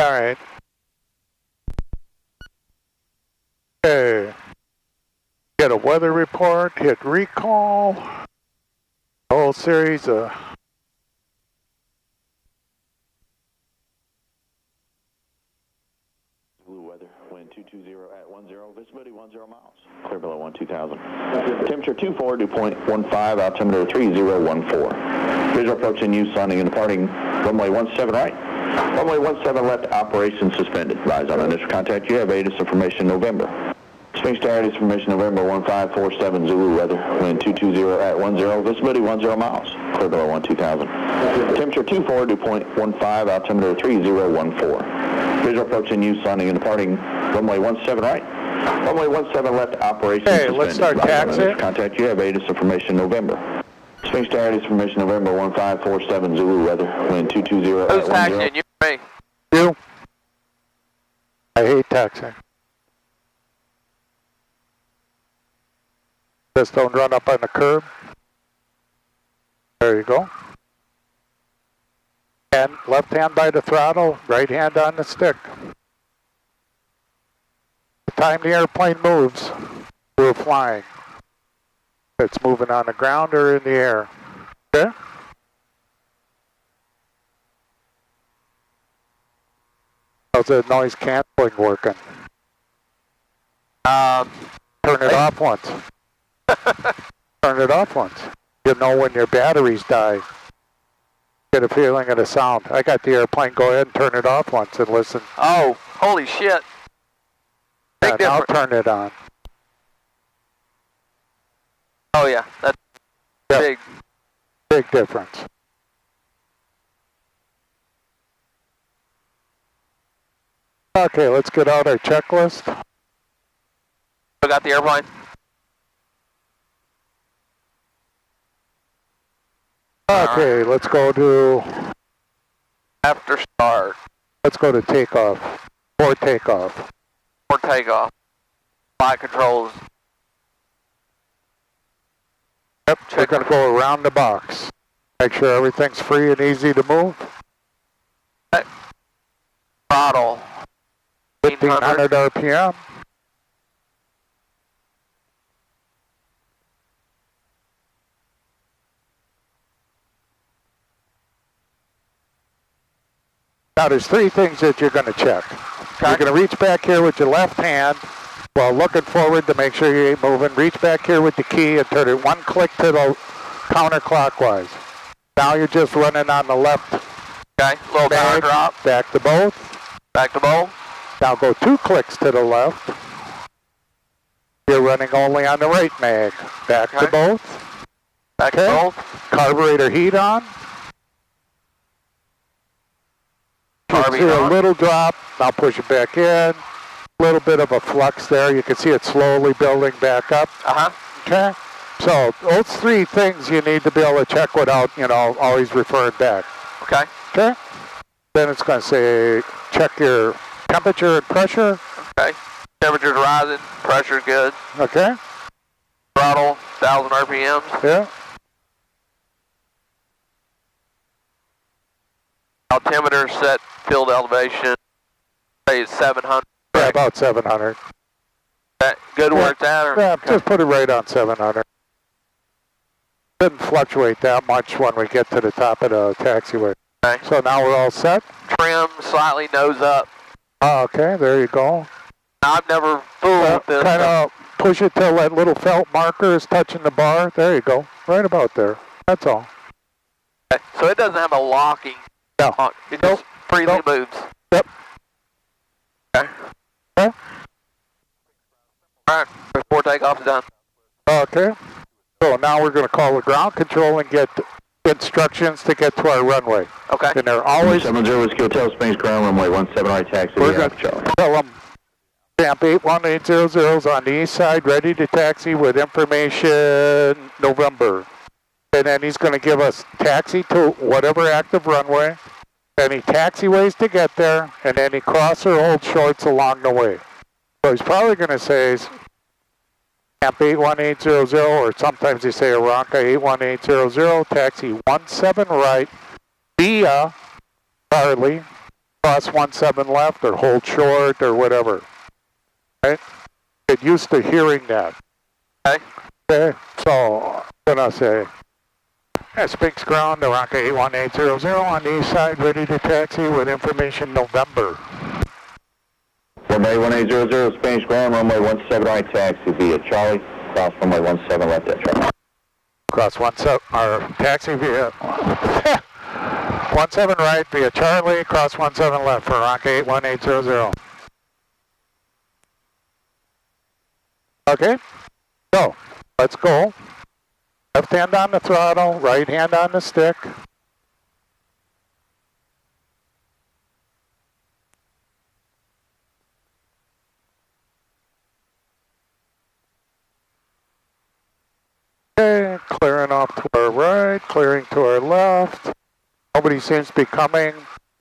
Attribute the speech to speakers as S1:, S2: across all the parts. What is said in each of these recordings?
S1: All right. Okay. Get a weather report, hit recall. A whole series of
S2: blue weather, wind 220 at 10, visibility 10 miles. Clear below 12,000. Temperature 24, dew point 15, altimeter 3014. Visual approach in use, landing and departing runway 17 right. Runway 17 left, operation suspended. Rise on initial contact. You have ATIS information November. Sphinx Tower ATIS information November 1547 Zulu weather, wind 220 at 10, visibility 10 miles. Clear below 12,000. Temperature 24, dew point 15, altimeter 3014. Visual approach in use, landing and departing runway 17 right. Runway 17 left, operation suspended.
S1: let's start taxi.
S2: Contact you have ATIS information November. Sphinx Tower ATIS information November 1547 Zulu weather, wind 220 at 10.
S3: Who's taxiing? You or me?
S1: You. I hate taxiing. Just don't run up on the curb. There you go. And left hand by the throttle, right hand on the stick. The time the airplane moves, we're flying. It's moving on the ground or in the air. Okay? How's the noise canceling working? Turn it off once. Turn it off once. You know when your batteries die. Get a feeling of the sound. I got the airplane. Go ahead and turn it off once and listen.
S3: Oh, holy shit. Big
S1: And I'll turn it on.
S3: Oh yeah, that's big.
S1: Big difference. Okay, let's get out our checklist.
S3: We got the airplane.
S1: Okay, let's go to...
S3: After start.
S1: Let's go to takeoff. For takeoff.
S3: For takeoff. Flight controls.
S1: Yep, we're going to go around the box. Make sure everything's free and easy to move.
S3: Okay. Throttle.
S1: 1500 RPM. Now there's three things that you're going to check.
S3: Okay.
S1: You're going to reach back here with your left hand while looking forward to make sure you ain't moving. Reach back here with the key and turn it one click to the counterclockwise. Now you're just running on the left.
S3: Okay, little power drop.
S1: Back to both.
S3: Back to both.
S1: Now go 2 clicks to the left. You're running only on the right mag. Back to both.
S3: Back to both.
S1: Carburetor heat on. You see a little drop. Now push it back in. A little bit of a flux there. You can see it slowly building back up. Okay. So those three things you need to be able to check without, always referring back.
S3: Okay.
S1: Okay. Then it's going to say check your temperature and pressure.
S3: Okay. Temperature's rising. Pressure's good.
S1: Okay.
S3: Throttle 1,000 RPMs.
S1: Yeah.
S3: Altimeter set. Field elevation. Say it's 700.
S1: Yeah, about 700.
S3: Good where it's at? Or?
S1: Yeah, just put it right on 700. Didn't fluctuate that much when we get to the top of the taxiway.
S3: Okay.
S1: So now we're all set.
S3: Trim slightly nose up.
S1: Oh, okay, there you go.
S3: I've never fooled with this.
S1: Kind of push it till that little felt marker is touching the bar. There you go. Right about there. That's all.
S3: Okay. So it doesn't have a locking.
S1: No.
S3: It just freely moves.
S1: Yep.
S3: Okay.
S1: Okay.
S3: All right. Before takeoff is done.
S1: Okay. So now we're going to call the ground control and get instructions to get to our runway.
S3: Okay.
S1: And they're always...
S2: 70 Whiskey Hotel, Springs ground, runway 17 right, taxi.
S1: We're going to tell them Stamp 81800 is on the east side, ready to taxi with information November. And then he's going to give us taxi to whatever active runway, any taxiways to get there, and any cross or hold shorts along the way. So he's probably going to say Stamp 81800, or sometimes they say Aranca 81800, taxi 17 right via Charlie cross 17 left or hold short or whatever. Right? Get used to hearing that.
S3: Okay.
S1: Okay, so I'm going to say, Spinks ground, Aranca 81800 on the east side, ready to taxi with information November.
S2: Runway 1800, Spanish ground, runway 17 right, taxi via Charlie, cross runway 17 left at Charlie.
S1: Cross 17, or taxi via 17 right via Charlie, cross 17 left for Aranca 81800. Okay, so let's go. Left hand on the throttle, right hand on the stick. Okay, clearing off to our right, clearing to our left. Nobody seems to be coming.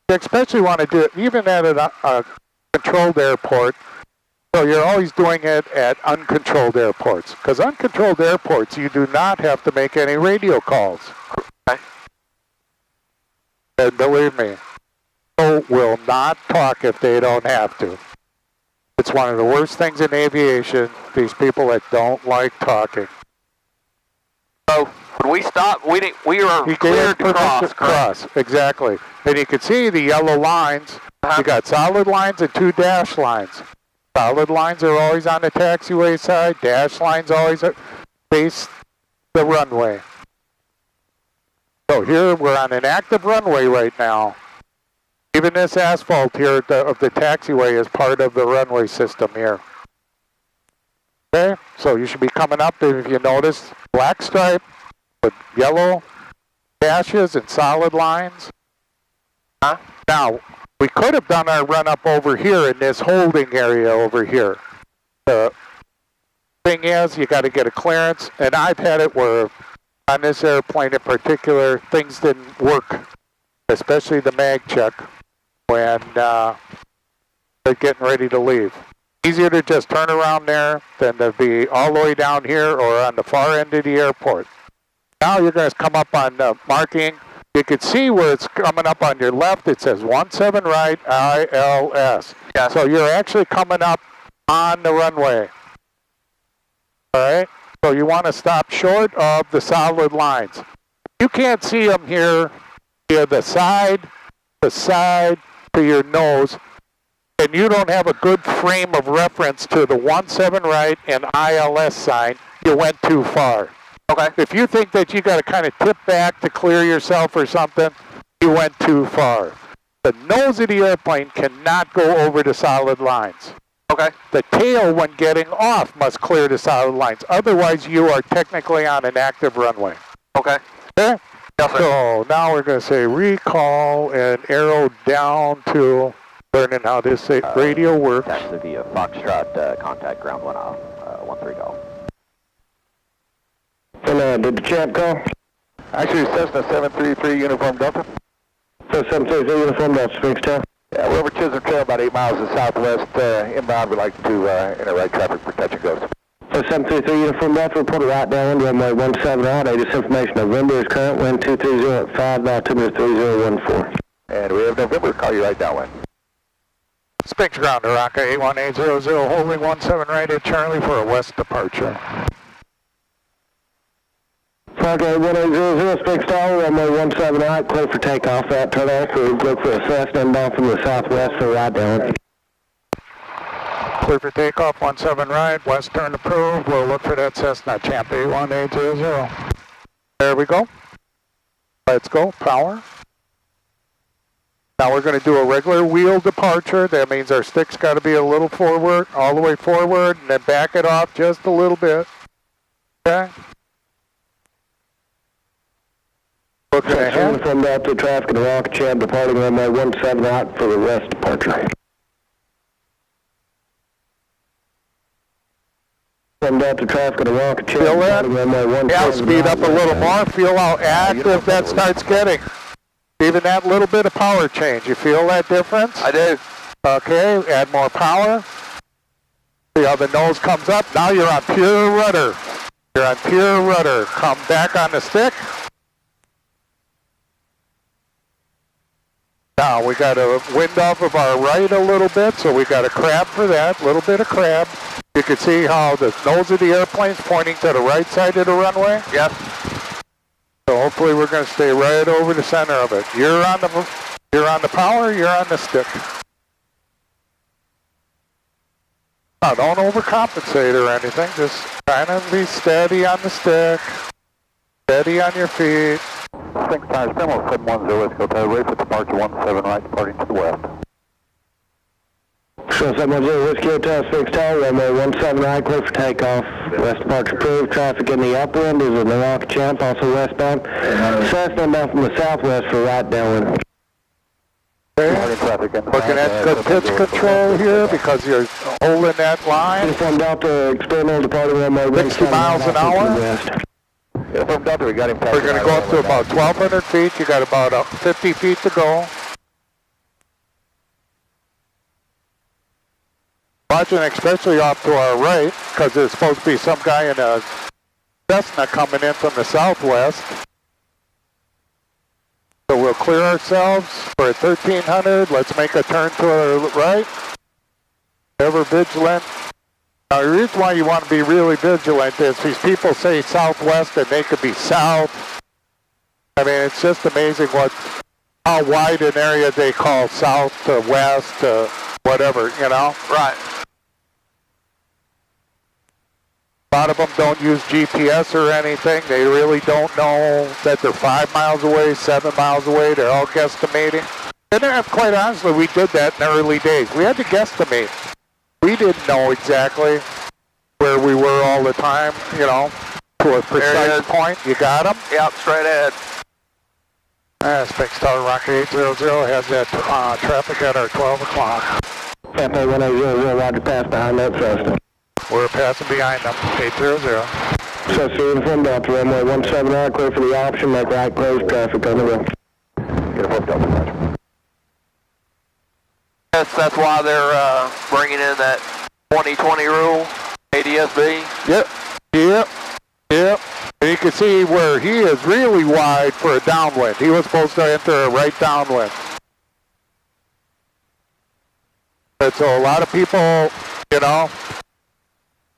S1: You especially want to do it even at a controlled airport. So you're always doing it at uncontrolled airports. Because uncontrolled airports, you do not have to make any radio calls.
S3: Okay.
S1: And believe me, people will not talk if they don't have to. It's one of the worst things in aviation, these people that don't like talking.
S3: So when we stopped, we were
S1: He gave
S3: cleared to
S1: permission
S3: cross.
S1: to cross, exactly. And you can see the yellow lines. You got solid lines and 2 dash lines. Solid lines are always on the taxiway side. Dash lines always face the runway. So here we're on an active runway right now. Even this asphalt here of the taxiway is part of the runway system here. Okay, so you should be coming up, if you notice, black stripe with yellow dashes and solid lines. Now, we could have done our run up over here in this holding area over here. The thing is, you got to get a clearance, and I've had it where on this airplane in particular, things didn't work, especially the mag check when they're getting ready to leave. Easier to just turn around there than to be all the way down here or on the far end of the airport. Now you're going to come up on the marking. You can see where it's coming up on your left. It says 17 right, ILS.
S3: Yeah.
S1: So you're actually coming up on the runway. All right? So you want to stop short of the solid lines. You can't see them here. You're the side to your nose, and you don't have a good frame of reference to the 17 right and ILS sign, you went too far.
S3: Okay.
S1: If you think that you got to kind of tip back to clear yourself or something, you went too far. The nose of the airplane cannot go over the solid lines.
S3: Okay.
S1: The tail, when getting off, must clear the solid lines. Otherwise, you are technically on an active runway.
S3: Okay.
S1: Okay?
S3: Yes, sir.
S1: So now we're going to say recall and arrow down to learning how this radio works.
S4: Taxi via Foxtrot, contact ground 13 Golf.
S2: And did the champ call?
S1: Actually, Cessna 733 Uniform Delta.
S2: So 733 Uniform Delta, Springstown.
S1: Yeah, we're over Chisholm Trail, about 8 miles to southwest. Inbound, we'd like to enter right traffic for touch and goes.
S2: So 733 Uniform Delta, report right down, runway 17 right, ATIS information, November is current, wind 230 at 5, altimeter 3014.
S1: And we have November, call you right downwind. Spinks ground, Aranca 81800, holding 17 right at Charlie for a west departure.
S2: Aranca 1800, Spinks Tower, runway 17 right, clear for takeoff at turnoff, so look for a Cessna inbound from the southwest for right down.
S1: Clear for takeoff, 17 right, west turn approved, we'll look for that Cessna, Champ 81800. There we go. Let's go, power. Now we're going to do a regular wheel departure. That means our stick's got to be a little forward, all the way forward, and then back it off just a little bit. Okay? Looking ahead.
S2: Uniform Delta, traffic in the Rocket Chad, departing runway 17 right for the west departure. Uniform Delta, traffic in the Rocket Chad,
S1: Feel that?
S2: departing runway 17
S1: Yeah, speed up a little more. Feel how active that starts getting. Even that little bit of power change. You feel that difference?
S3: I do.
S1: Okay, add more power. See how the nose comes up? Now you're on pure rudder. You're on pure rudder. Come back on the stick. Now we got a wind off of our right a little bit, so we got a crab for that, a little bit of crab. You can see how the nose of the airplane's pointing to the right side of the runway.
S3: Yep.
S1: So hopefully we're going to stay right over the center of it. You're on the power, you're on the stick. Now don't overcompensate or anything, just kind of be steady on the stick, steady on your feet.
S5: Sync tires, Primwell 710, let's go to race at departure 17 right, departing to the west.
S6: So 710, Whiskey Hotel, 6 Tower, runway 17 right, clear for takeoff. West departure approved. Traffic in the upwind is a Milwaukee Champ, also westbound. Cessna bound from the southwest for right downwind.
S1: Looking at good pitch control here because you're holding that line.
S6: Uniform Delta, experimental departing runway
S1: 60 miles an hour.
S5: Uniform Delta, we got him.
S1: We're going to go up to about 1,200 feet. You got about 50 feet to go. Watching especially off to our right because there's supposed to be some guy in a Cessna coming in from the southwest. So we'll clear ourselves for 1,300. Let's make a turn to our right. Ever vigilant. Now the reason why you want to be really vigilant is these people say southwest and they could be south. I mean, it's just amazing how wide an area they call south to west to whatever, you know?
S3: Right.
S1: A lot of them don't use GPS or anything. They really don't know that they're 5 miles away, 7 miles away. They're all guesstimating. And quite honestly, we did that in the early days. We had to guesstimate. We didn't know exactly where we were all the time, you know, to a precise point. You got them?
S3: Yep, straight ahead.
S1: Spec Star Rocket 800 has that traffic at our 12 o'clock.
S6: Cafe 1000, roger, pass behind that Cessna.
S1: We're passing behind them, 800.
S6: Cessna Uniform Delta, runway 17 right, clear for the option, make right, close traffic on the road.
S5: Uniform Delta, roger.
S3: Yes, that's why they're bringing in that 2020 rule, ADS-B.
S1: Yep. And you can see where he is really wide for a downwind. He was supposed to enter a right downwind. And so a lot of people, you know,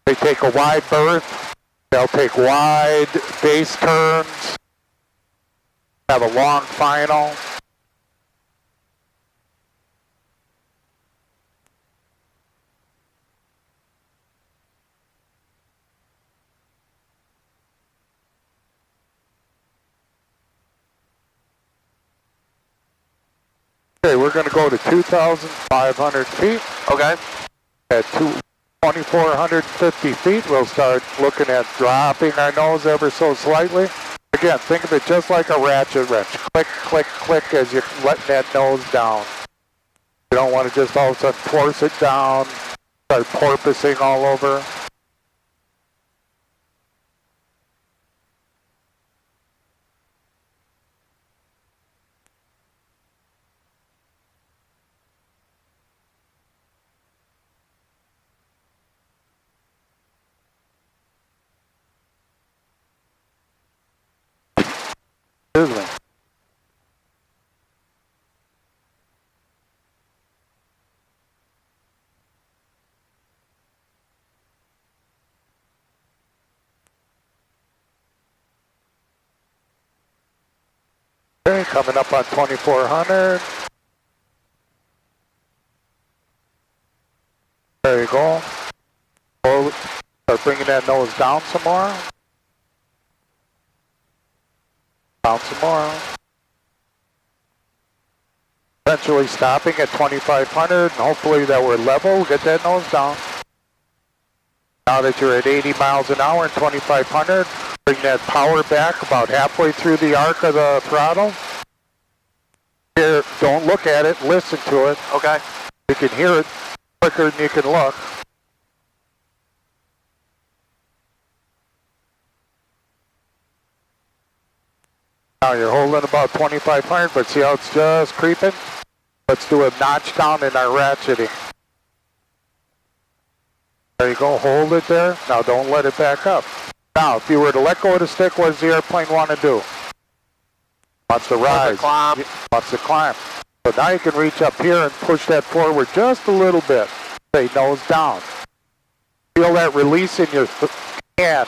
S1: they take a wide berth. They'll take wide base turns. Have a long final. Okay, we're going to go to 2,500 feet.
S3: Okay.
S1: At 2,450 feet, we'll start looking at dropping our nose ever so slightly. Again, think of it just like a ratchet wrench. Click, click, click as you're letting that nose down. You don't want to just all of a sudden force it down, start porpoising all over. Excuse me. Okay, coming up on 2,400. There you go. Start bringing that nose down some more. Down some more. Eventually stopping at 2,500 and hopefully that we're level. Get that nose down. Now that you're at 80 miles an hour and 2,500, bring that power back about halfway through the arc of the throttle. Here, don't look at it, listen to it.
S3: Okay.
S1: You can hear it quicker than you can look. Now you're holding about 2,500, but see how it's just creeping? Let's do a notch down in our ratcheting. There you go, hold it there. Now don't let it back up. Now, if you were to let go of the stick, what does the airplane want to do? Wants to rise.
S3: Wants to climb.
S1: Wants to climb. So now you can reach up here and push that forward just a little bit. Say nose down. Feel that release in your hand.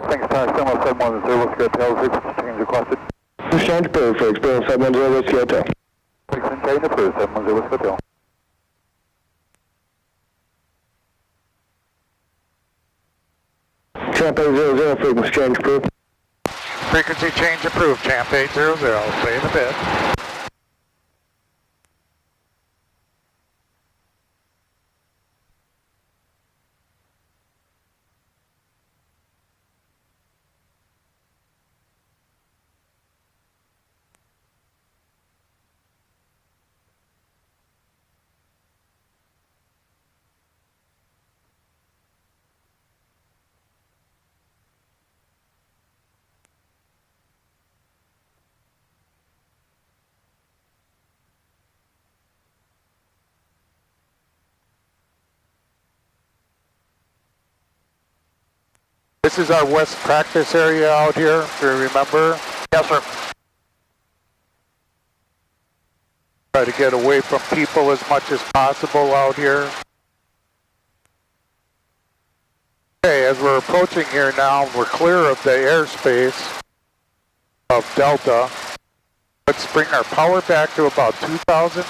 S5: Thanks, Tower 710, let's go tail, frequency change requested.
S6: Change approved for Experience 710 Whiskey Hotel.
S5: Frequency change approved, 710 Whiskey Hotel.
S6: Champ 800, frequency change approved.
S1: Frequency change approved, Champ 800. See you in a bit. This is our west practice area out here, if you remember.
S3: Yes, sir.
S1: Try to get away from people as much as possible out here. Okay, as we're approaching here now, we're clear of the airspace of Delta. Let's bring our power back to about 2,000.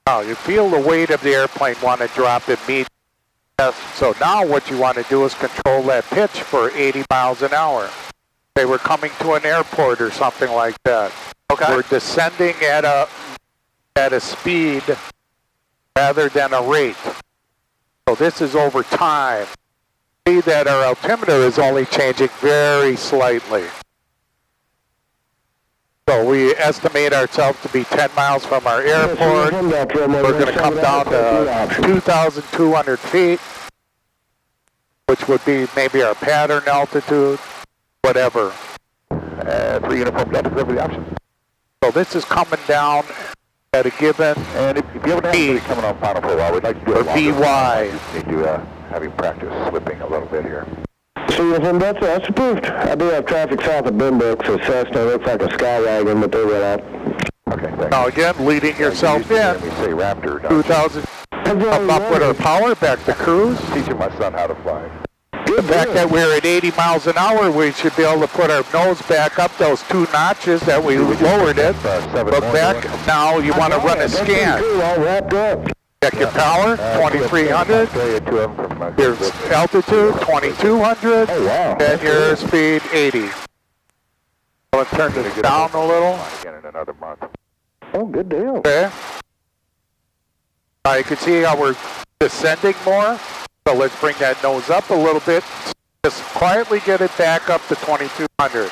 S1: Now, you feel the weight of the airplane want to drop immediately. So now what you want to do is control that pitch for 80 miles an hour. Okay, we're coming to an airport or something like that.
S3: Okay.
S1: We're descending at a speed rather than a rate. So this is over time. See that our altimeter is only changing very slightly. So we estimate ourselves to be 10 miles from our airport. We're going to come down to 2,200 feet, which would be maybe our pattern altitude, whatever.
S5: 3 uniform Delta, deliver the option.
S1: So this is coming down at a given
S5: And if you haven't had anybody coming on final for a while, we'd like to do
S1: or
S5: it longer.
S1: VY.
S5: Just need to have you practice slipping a little bit here.
S6: So from that's approved. I do have traffic south of Bimbrook, so Cessna looks like a Skywagon, but they went out.
S5: Okay, thanks.
S1: Now again, leading yourself in.
S5: We say Raptor.
S1: 2,000. Come up with our power back to cruise.
S5: Teaching my son how to fly.
S1: The fact that we're at 80 miles an hour, we should be able to put our nose back up those 2 notches that we lowered it. Look back. Now you want to run a scan.
S6: All wrapped up.
S1: Check your power, 2,300. Your altitude, 2,200.
S6: Oh, wow.
S1: And your speed, 80. Let's turn this down a little.
S5: Again in another month.
S6: Oh, good deal.
S1: Okay. Now you can see how we're descending more. So let's bring that nose up a little bit. Just quietly get it back up to 2,200. You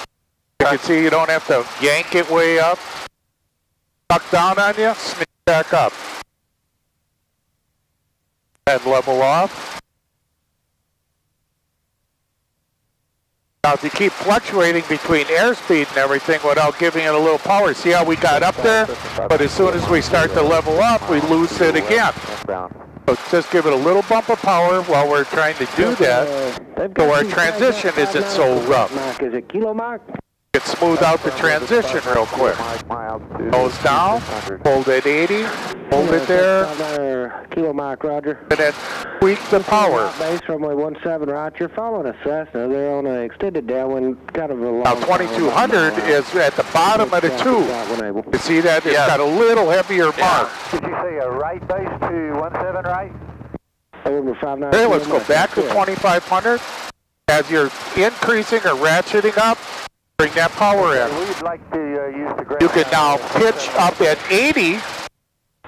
S1: can see you don't have to yank it way up. Tuck down on you, sneak back up. And level off. Now if you keep fluctuating between airspeed and everything without giving it a little power, see how we got up there? But as soon as we start to level up, we lose it again. So just give it a little bump of power while we're trying to do that, so our transition isn't so rough.
S6: Is it Kilo Mark?
S1: Can smooth out the transition real quick. Nose down, hold at 80, hold it there,
S6: Kilo Mark, Roger.
S1: and then tweak the power.
S6: Base runway 17 right. You're following a Cessna. They're on an extended downwind, kind of a long.
S1: Now 2,200 is at the bottom of the tube. You see that? It's got a little heavier mark.
S5: Did you say a right base to 17 right?
S1: Okay, let's go back to 2,500. As you're increasing or ratcheting up, bring that power in.
S5: We'd like to use the
S1: You can now pitch up at 80.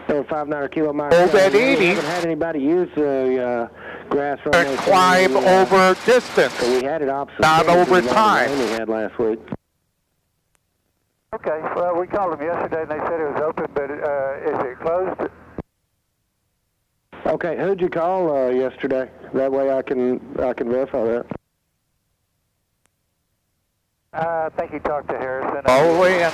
S6: 59 Kilo Mark.
S1: Hold at 80.
S6: We haven't had anybody use the grass runway.
S1: And climb over distance,
S6: So we had it opposite.
S1: not over time.
S6: We had last week.
S5: Okay, well, we called them yesterday and they said it was open, but is it closed?
S6: Okay, who'd you call yesterday? That way I can verify that.
S5: I think he talked to Harrison.
S1: All the way in.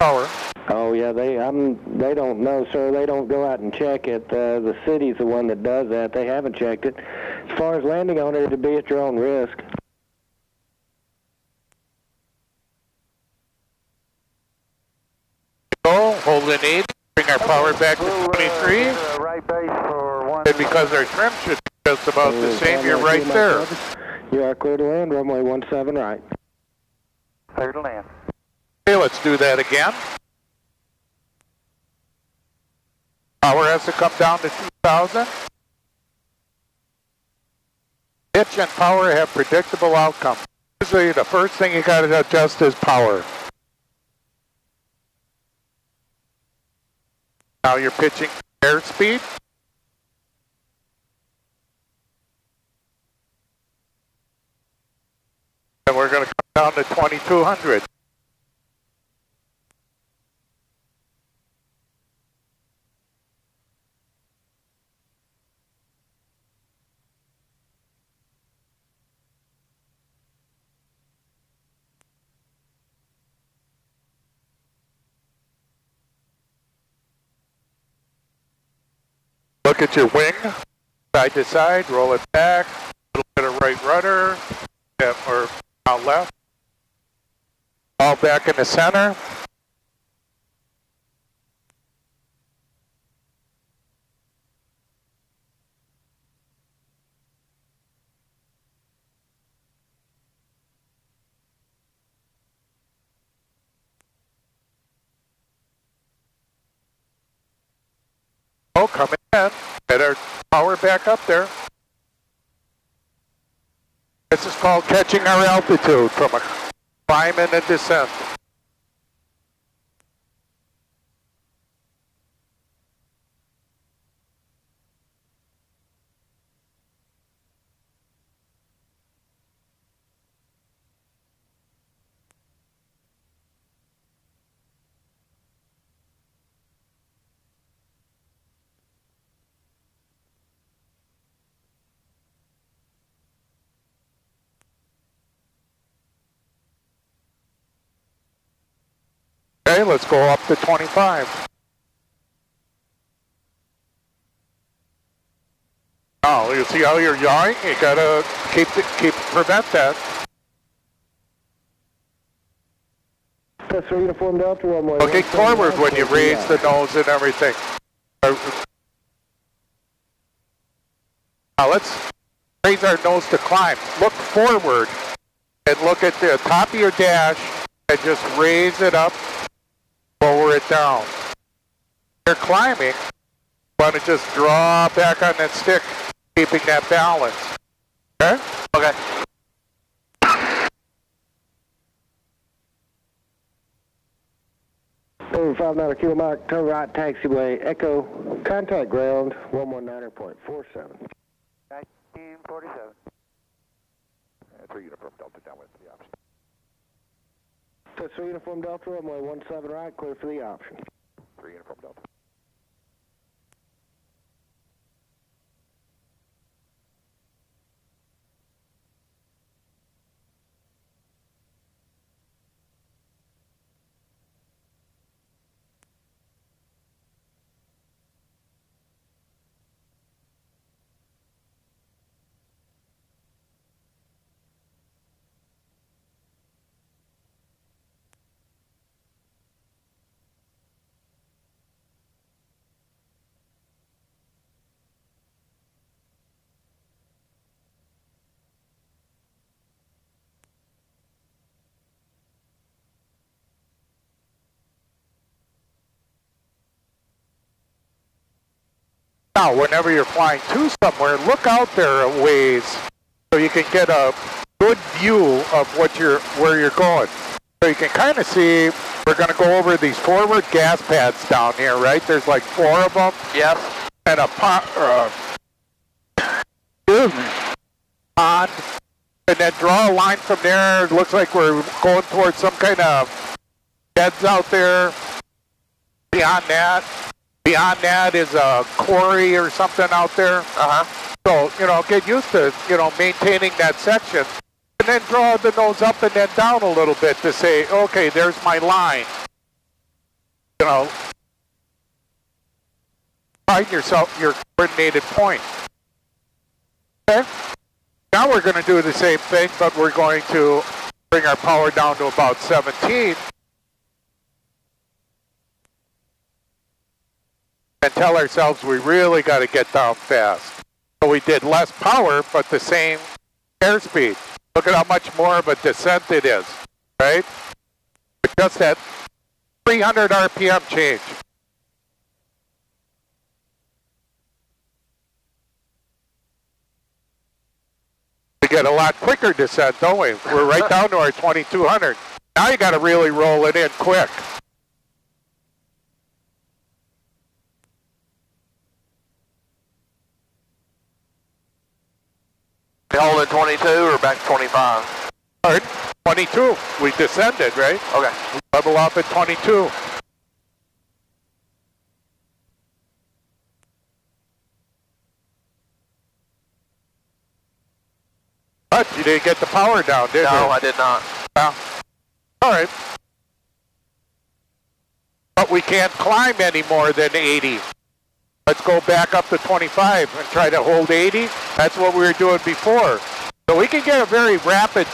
S1: Power.
S6: Oh yeah, they don't know, sir. They don't go out and check it. The city's the one that does that. They haven't checked it. As far as landing on it, it'd be at your own risk.
S1: Go, hold in 80, bring our power back to 23.
S5: Right base for 1.
S1: And because our trim should be just about the same, you're right there.
S6: You are clear to land, runway 17 right.
S5: Clear to land.
S1: Okay, let's do that again. Power has to come down to 2,000. Pitch and power have predictable outcomes. Usually the first thing you got to adjust is power. Now you're pitching airspeed. And we're going to come down to 2,200. Look at your wing, side to side, roll it back, a little bit of right rudder, or out left. All back in the center. Oh, coming in. Get our power back up there. This is called catching our altitude from a climb and a descent. Okay, let's go up to 25. Now, you see how you're yawing? You gotta prevent that.
S6: That's for Uniform Delta runway.
S1: Looking forward when you raise the nose and everything. Now let's raise our nose to climb. Look forward and look at the top of your dash and just raise it up, lower it down. You're climbing, you want to just draw back on that stick, keeping that balance. Okay?
S3: Okay.
S6: 5 9 kilo Mike, turn right taxiway, Echo, contact ground, 119.47.
S5: 1947. 3 Uniform Delta downwind for the option.
S6: That's 3 Uniform Delta, runway 17 right, clear for the option.
S5: 3 Uniform Delta.
S1: Now, whenever you're flying to somewhere, look out there a ways so you can get a good view of where you're going. So you can kind of see, we're going to go over these forward gas pads down here, right? There's like 4 of them.
S3: Yes.
S1: And a pond, and then draw a line from there. It looks like we're going towards some kind of beds out there. Beyond that, Beyond that is a quarry or something out there. So, get used to, maintaining that section. And then draw the nose up and then down a little bit to say, okay, there's my line. Find yourself your coordinated point. Okay? Now we're going to do the same thing, but we're going to bring our power down to about 17. And tell ourselves we really got to get down fast. So we did less power, but the same airspeed. Look at how much more of a descent it is, right? Just that 300 RPM change. We get a lot quicker descent, don't we? We're right down to our 2200. Now you got to really roll it in quick.
S3: You hold at 22 or back to 25?
S1: All right, 22. We descended, right?
S3: Okay.
S1: Level up at 22. But you didn't get the power down, did you?
S3: No, I did not.
S1: Yeah. All right. But we can't climb any more than 80. Let's go back up to 25 and try to hold 80. That's what we were doing before. So we can get a very rapid